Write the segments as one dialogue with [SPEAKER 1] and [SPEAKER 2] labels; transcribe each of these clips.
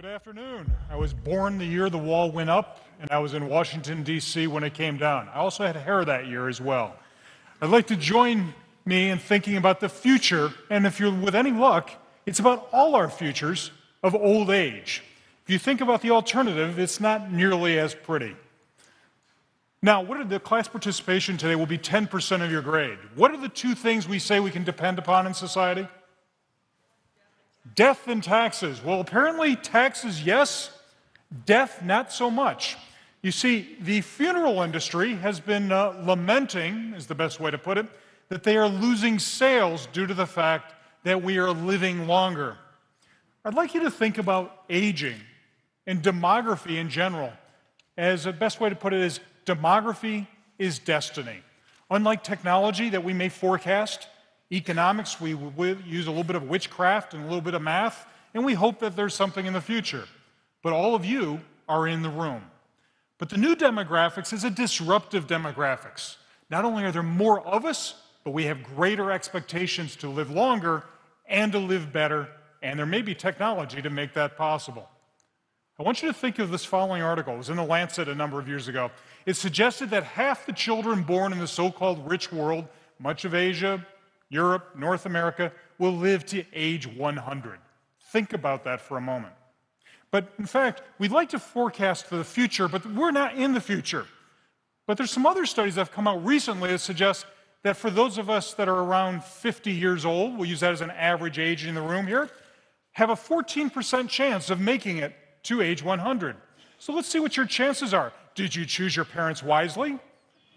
[SPEAKER 1] Good afternoon. I was born the year the wall went up, and I was in Washington, D.C. when it came down. I also had hair that year as well. I'd like to join me in thinking about the future, and if you're with any luck, it's about all our futures of old age. If you think about the alternative, it's not nearly as pretty. Now, what are the class participation today will be 10% of your grade. What are the two things we say we can depend upon in society? Death and taxes. Well, apparently taxes, yes. Death, not so much. You see, the funeral industry has been lamenting, is the best way to put it, that they are losing sales due to the fact that we are living longer. I'd like you to think about aging and demography in general. As the best way to put it is, demography is destiny. Unlike technology that we may forecast, economics, we use a little bit of witchcraft and a little bit of math, and we hope that there's something in the future. But all of you are in the room. But the new demographics is a disruptive demographics. Not only are there more of us, but we have greater expectations to live longer and to live better, and there may be technology to make that possible. I want you to think of this following article. It was in The Lancet a number of years ago. It suggested that half the children born in the so-called rich world, much of Asia, Europe, North America, will live to age 100. Think about that for a moment. But in fact, we'd like to forecast for the future, but we're not in the future. But there's some other studies that have come out recently that suggest that for those of us that are around 50 years old, we'll use that as an average age in the room here, have a 14% chance of making it to age 100. So let's see what your chances are. Did you choose your parents wisely?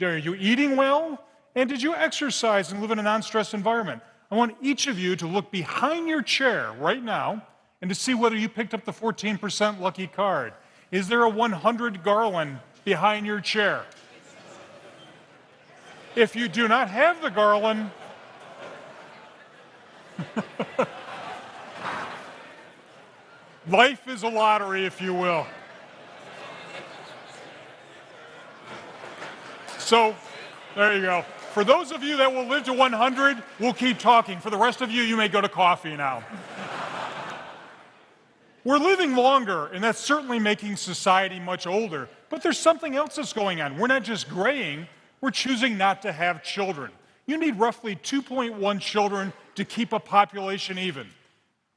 [SPEAKER 1] Are you eating well? And did you exercise and live in a non-stress environment? I want each of you to look behind your chair right now and to see whether you picked up the 14% lucky card. Is there a 100 Garland behind your chair? If you do not have the Garland, life is a lottery, if you will. So, there you go. For those of you that will live to 100, we'll keep talking. For the rest of you, you may go to coffee now. We're living longer, and that's certainly making society much older. But there's something else that's going on. We're not just graying, we're choosing not to have children. You need roughly 2.1 children to keep a population even.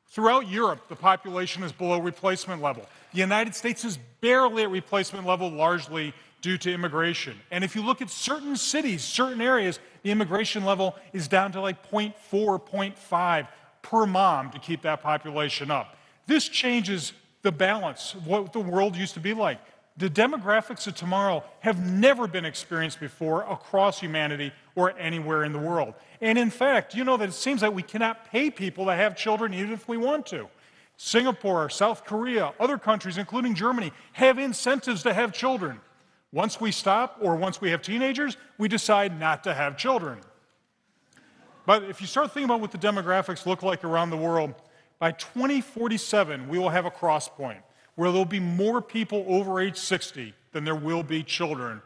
[SPEAKER 1] Throughout Europe, the population is below replacement level. The United States is barely at replacement level, largely due to immigration. And if you look at certain cities, certain areas, the immigration level is down to like 0.4, 0.5 per mom to keep that population up. This changes the balance of what the world used to be like. The demographics of tomorrow have never been experienced before across humanity or anywhere in the world. And in fact, you know that it seems like we cannot pay people to have children even if we want to. Singapore, South Korea, other countries, including Germany, have incentives to have children. Once we stop, or once we have teenagers, we decide not to have children. But if you start thinking about what the demographics look like around the world, by 2047, we will have a cross point where there'll be more people over age 60 than there will be children,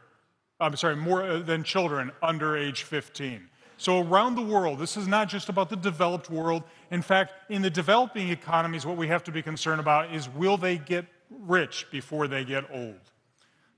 [SPEAKER 1] more than children under age 15. So around the world, this is not just about the developed world. In fact, in the developing economies, what we have to be concerned about is will they get rich before they get old?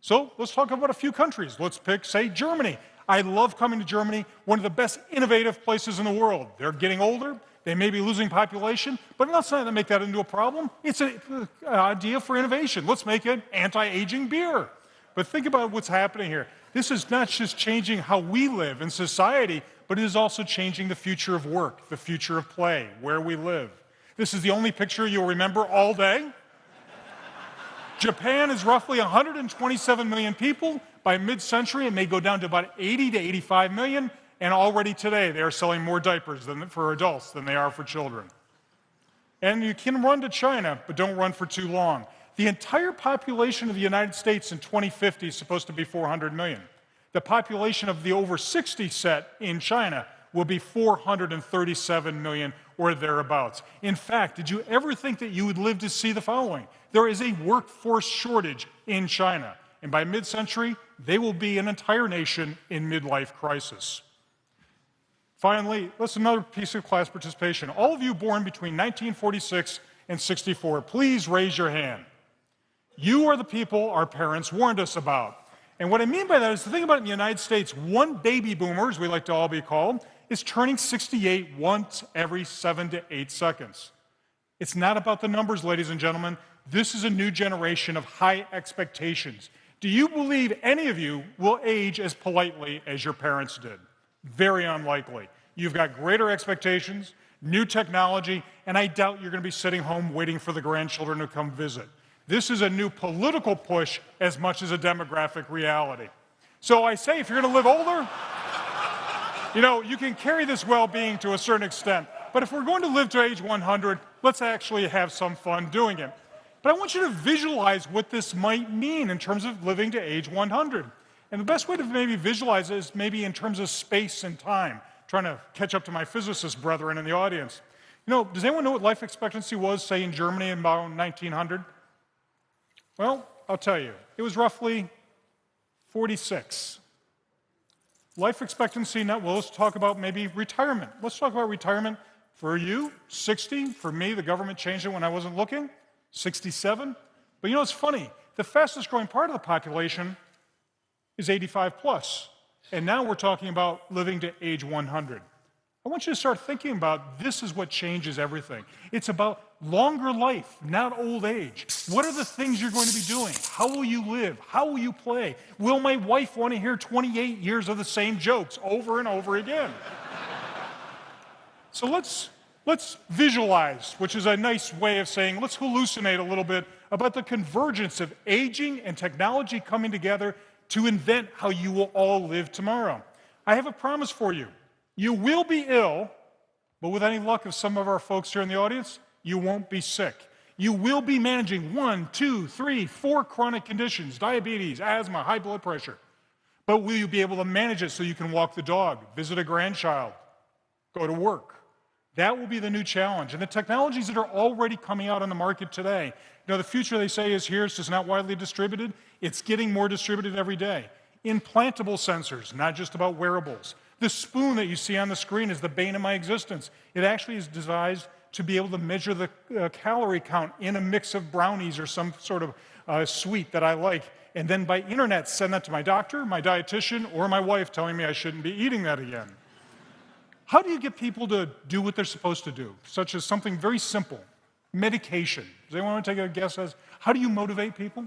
[SPEAKER 1] So let's talk about a few countries. Let's pick, say, Germany. I love coming to Germany, one of the best innovative places in the world. They're getting older. They may be losing population, but let's not make that into a problem. It's an idea for innovation. Let's make an anti-aging beer. But think about what's happening here. This is not just changing how we live in society, but it is also changing the future of work, the future of play, where we live. This is the only picture you'll remember all day. Japan is roughly 127 million people. By mid-century, it may go down to about 80 to 85 million. And already today, they are selling more diapers for adults than they are for children. And you can run to China, but don't run for too long. The entire population of the United States in 2050 is supposed to be 400 million. The population of the over 60 set in China will be 437 million or thereabouts. In fact, did you ever think that you would live to see the following? There is a workforce shortage in China. And by mid-century, they will be an entire nation in midlife crisis. Finally, let's another piece of class participation. All of you born between 1946 and 64. Please raise your hand. You are the people our parents warned us about. And what I mean by that is, the thing about it in the United States, one baby boomer, as we like to all be called, is turning 68 once every 7 to 8 seconds. It's not about the numbers, ladies and gentlemen. This is a new generation of high expectations. Do you believe any of you will age as politely as your parents did? Very unlikely. You've got greater expectations, new technology, and I doubt you're going to be sitting home waiting for the grandchildren to come visit. This is a new political push as much as a demographic reality. So I say, if you're going to live older, you can carry this well-being to a certain extent. But if we're going to live to age 100, let's actually have some fun doing it. But I want you to visualize what this might mean in terms of living to age 100. And the best way to maybe visualize it is maybe in terms of space and time, trying to catch up to my physicist brethren in the audience. Does anyone know what life expectancy was, say, in Germany in about 1900? Well, I'll tell you, it was roughly 46. Life expectancy now, well, let's talk about maybe retirement. Let's talk about retirement. For you, 60. For me, the government changed it when I wasn't looking, 67. But it's funny. The fastest growing part of the population is 85 plus. And now we're talking about living to age 100. I want you to start thinking about this is what changes everything. It's about longer life, not old age. What are the things you're going to be doing? How will you live? How will you play? Will my wife want to hear 28 years of the same jokes over and over again? So let's visualize, which is a nice way of saying let's hallucinate a little bit about the convergence of aging and technology coming together to invent how you will all live tomorrow. I have a promise for you. You will be ill, but with any luck of some of our folks here in the audience, you won't be sick. You will be managing 1, 2, 3, 4 chronic conditions, diabetes, asthma, high blood pressure. But will you be able to manage it so you can walk the dog, visit a grandchild, go to work? That will be the new challenge. And the technologies that are already coming out on the market today, the future they say is here, it's just not widely distributed. It's getting more distributed every day. Implantable sensors, not just about wearables. The spoon that you see on the screen is the bane of my existence. It actually is designed to be able to measure the calorie count in a mix of brownies or some sort of sweet that I like, and then by internet send that to my doctor, my dietitian, or my wife telling me I shouldn't be eating that again. How do you get people to do what they're supposed to do, such as something very simple, medication? Does anyone want to take a guess as how do you motivate people?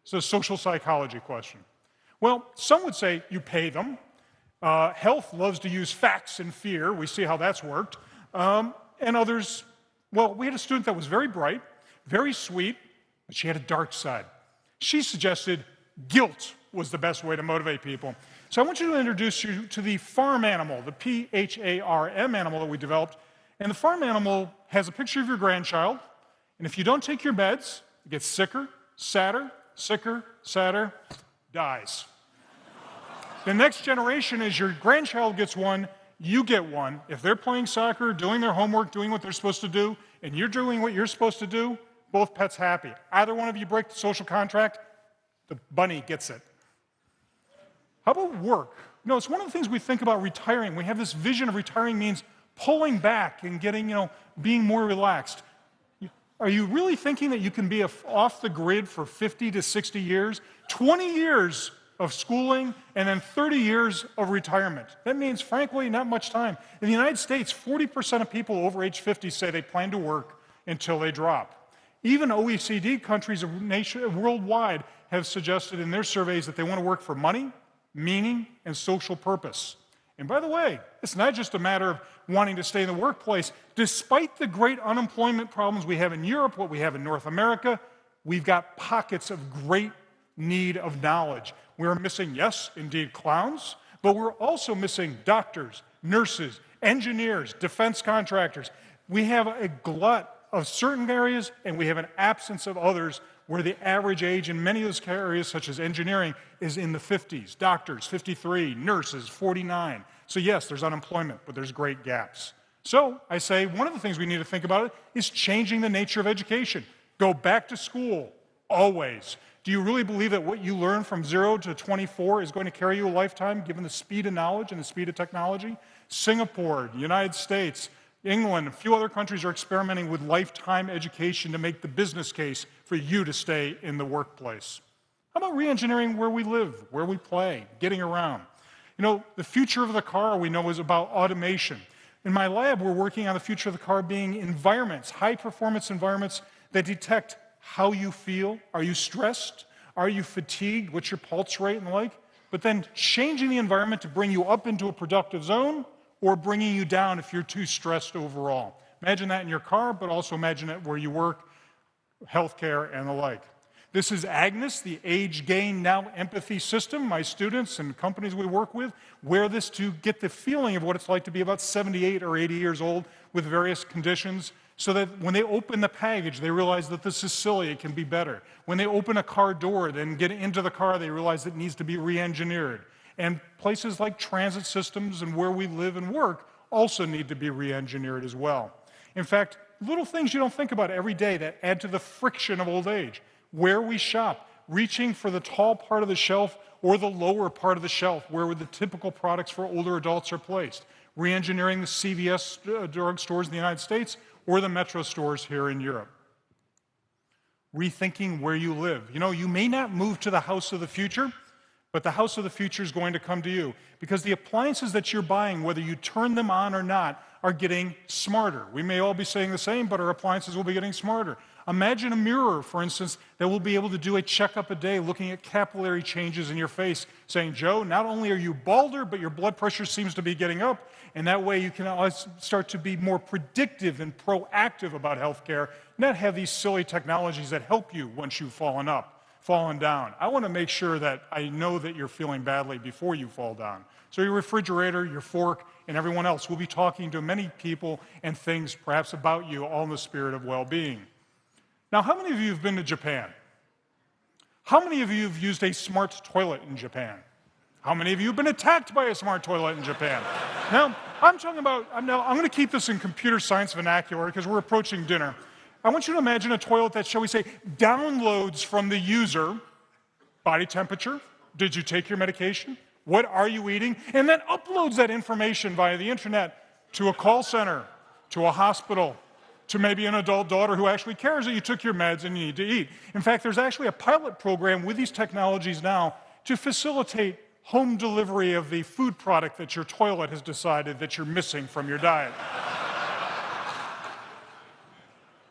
[SPEAKER 1] It's a social psychology question. Well, some would say you pay them. Health loves to use facts and fear. We see how that's worked. And others, well, we had a student that was very bright, very sweet, but she had a dark side. She suggested guilt was the best way to motivate people. So I want you to introduce you to the farm animal, the PHARM animal that we developed. And the farm animal has a picture of your grandchild. And if you don't take your meds, it gets sicker, sadder, dies. The next generation is your grandchild gets one, you get one. If they're playing soccer, doing their homework, doing what they're supposed to do, and you're doing what you're supposed to do, both pets happy. Either one of you break the social contract, the bunny gets it. How about work? It's one of the things we think about retiring. We have this vision of retiring means pulling back and getting, being more relaxed. Are you really thinking that you can be off the grid for 50 to 60 years? 20 years of schooling, and then 30 years of retirement. That means, frankly, not much time. In the United States, 40% of people over age 50 say they plan to work until they drop. Even OECD countries worldwide have suggested in their surveys that they want to work for money, meaning, and social purpose. And by the way, it's not just a matter of wanting to stay in the workplace. Despite the great unemployment problems we have in Europe, what we have in North America, we've got pockets of great need of knowledge. We're missing, yes, indeed, clowns, but we're also missing doctors, nurses, engineers, defense contractors. We have a glut of certain areas, and we have an absence of others where the average age in many of those areas, such as engineering, is in the 50s. Doctors, 53, nurses, 49. So yes, there's unemployment, but there's great gaps. So I say one of the things we need to think about is changing the nature of education. Go back to school, always. Do you really believe that what you learn from 0 to 24 is going to carry you a lifetime, given the speed of knowledge and the speed of technology? Singapore, the United States, England, a few other countries are experimenting with lifetime education to make the business case for you to stay in the workplace. How about re-engineering where we live, where we play, getting around? You know, the future of the car, we know, is about automation. In my lab, we're working on the future of the car being environments, high-performance environments that detect how you feel. Are you stressed? Are you fatigued? What's your pulse rate and the like? But then changing the environment to bring you up into a productive zone or bringing you down if you're too stressed overall. Imagine that in your car, but also imagine it where you work, healthcare, and the like. This is Agnes, the Age Gain Now Empathy System. My students and companies we work with wear this to get the feeling of what it's like to be about 78 or 80 years old with various conditions, so that when they open the package, they realize that this is silly, it can be better. When they open a car door, then get into the car, they realize it needs to be re-engineered. And places like transit systems and where we live and work also need to be re-engineered as well. In fact, little things you don't think about every day that add to the friction of old age. Where we shop, reaching for the tall part of the shelf or the lower part of the shelf where the typical products for older adults are placed. Re-engineering the CVS drugstores in the United States or the Metro stores here in Europe. Rethinking where you live. You know, you may not move to the house of the future, but the house of the future is going to come to you because the appliances that you're buying, whether you turn them on or not, are getting smarter. We may all be saying the same, but our appliances will be getting smarter. Imagine a mirror, for instance, that will be able to do a checkup a day looking at capillary changes in your face, saying, Joe, not only are you balder, but your blood pressure seems to be getting up, and that way you can always start to be more predictive and proactive about healthcare, not have these silly technologies that help you once you've fallen down. I want to make sure that I know that you're feeling badly before you fall down. So your refrigerator, your fork, and everyone else will be talking to many people and things perhaps about you, all in the spirit of well-being. Now, how many of you have been to Japan? How many of you have used a smart toilet in Japan? How many of you have been attacked by a smart toilet in Japan? Now, I'm going to keep this in computer science vernacular because we're approaching dinner. I want you to imagine a toilet that, shall we say, downloads from the user body temperature, did you take your medication, what are you eating, and then uploads that information via the internet to a call center, to a hospital, to maybe an adult daughter who actually cares that you took your meds and you need to eat. In fact, there's actually a pilot program with these technologies now to facilitate home delivery of the food product that your toilet has decided that you're missing from your diet.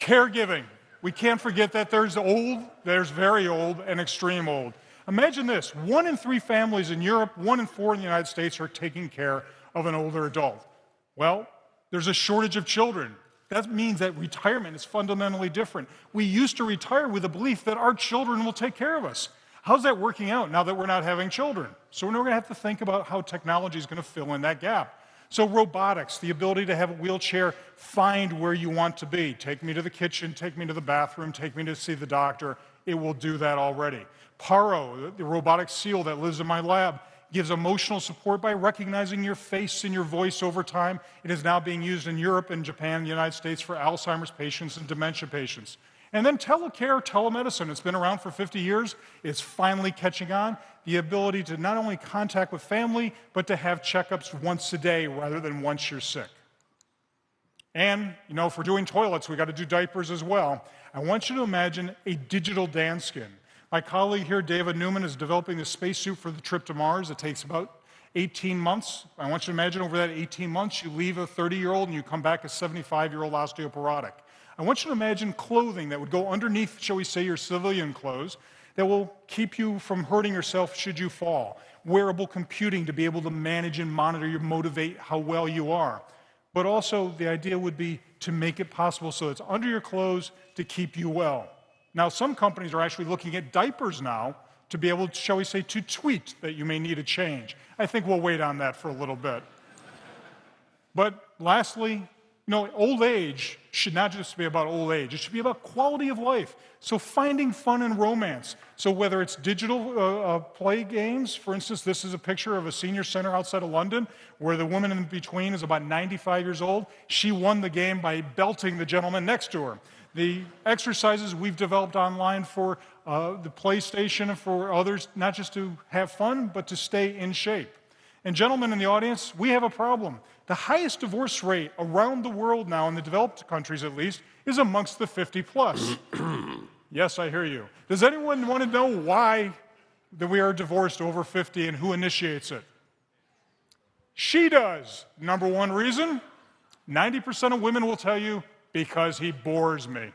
[SPEAKER 1] Caregiving. We can't forget that there's old, there's very old, and extreme old. Imagine this, 1 in 3 families in Europe, 1 in 4 in the United States are taking care of an older adult. Well, there's a shortage of children. That means that retirement is fundamentally different. We used to retire with the belief that our children will take care of us. How's that working out now that we're not having children? So we're going to have to think about how technology is going to fill in that gap. So robotics, the ability to have a wheelchair find where you want to be. Take me to the kitchen, take me to the bathroom, take me to see the doctor. It will do that already. Paro, the robotic seal that lives in my lab, gives emotional support by recognizing your face and your voice over time. It is now being used in Europe and Japan and the United States for Alzheimer's patients and dementia patients. And then telecare, telemedicine, it's been around for 50 years. It's finally catching on. The ability to not only contact with family, but to have checkups once a day rather than once you're sick. And, you know, if we're doing toilets, we got to do diapers as well. I want you to imagine a digital Dan skin. My colleague here, David Newman, is developing the spacesuit for the trip to Mars. It takes about 18 months. I want you to imagine over that 18 months, you leave a 30-year-old and you come back a 75-year-old osteoporotic. I want you to imagine clothing that would go underneath, shall we say, your civilian clothes that will keep you from hurting yourself should you fall. Wearable computing to be able to manage and monitor you, motivate how well you are. But also the idea would be to make it possible so it's under your clothes to keep you well. Now, some companies are actually looking at diapers now to be able, shall we say, to tweet that you may need a change. I think we'll wait on that for a little bit. But lastly, you know, old age should not just be about old age. It should be about quality of life. So finding fun and romance. So whether it's digital play games, for instance, this is a picture of a senior center outside of London where the woman in between is about 95 years old. She won the game by belting the gentleman next to her. The exercises we've developed online for the PlayStation and for others, not just to have fun, but to stay in shape. And gentlemen in the audience, we have a problem. The highest divorce rate around the world now, in the developed countries at least, is amongst the 50 plus. Yes, I hear you. Does anyone want to know why that we are divorced over 50 and who initiates it? She does. Number one reason, 90% of women will tell you, because he bores me.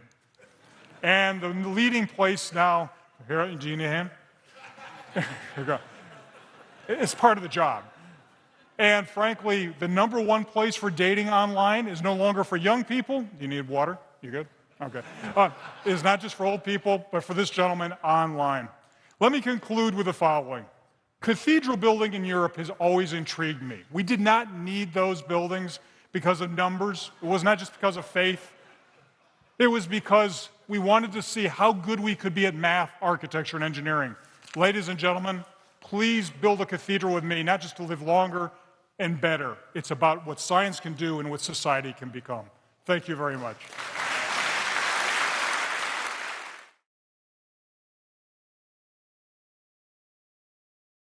[SPEAKER 1] And the leading place now, here, do you need a hand? Here we go. It's part of the job. And frankly, the number one place for dating online is no longer for young people. Do you need water? You good? Okay. It is not just for old people, but for this gentleman, online. Let me conclude with the following. Cathedral building in Europe has always intrigued me. We did not need those buildings because of numbers. It was not just because of faith. It was because we wanted to see how good we could be at math, architecture, and engineering. Ladies and gentlemen, please build a cathedral with me, not just to live longer and better. It's about what science can do and what society can become. Thank you very much.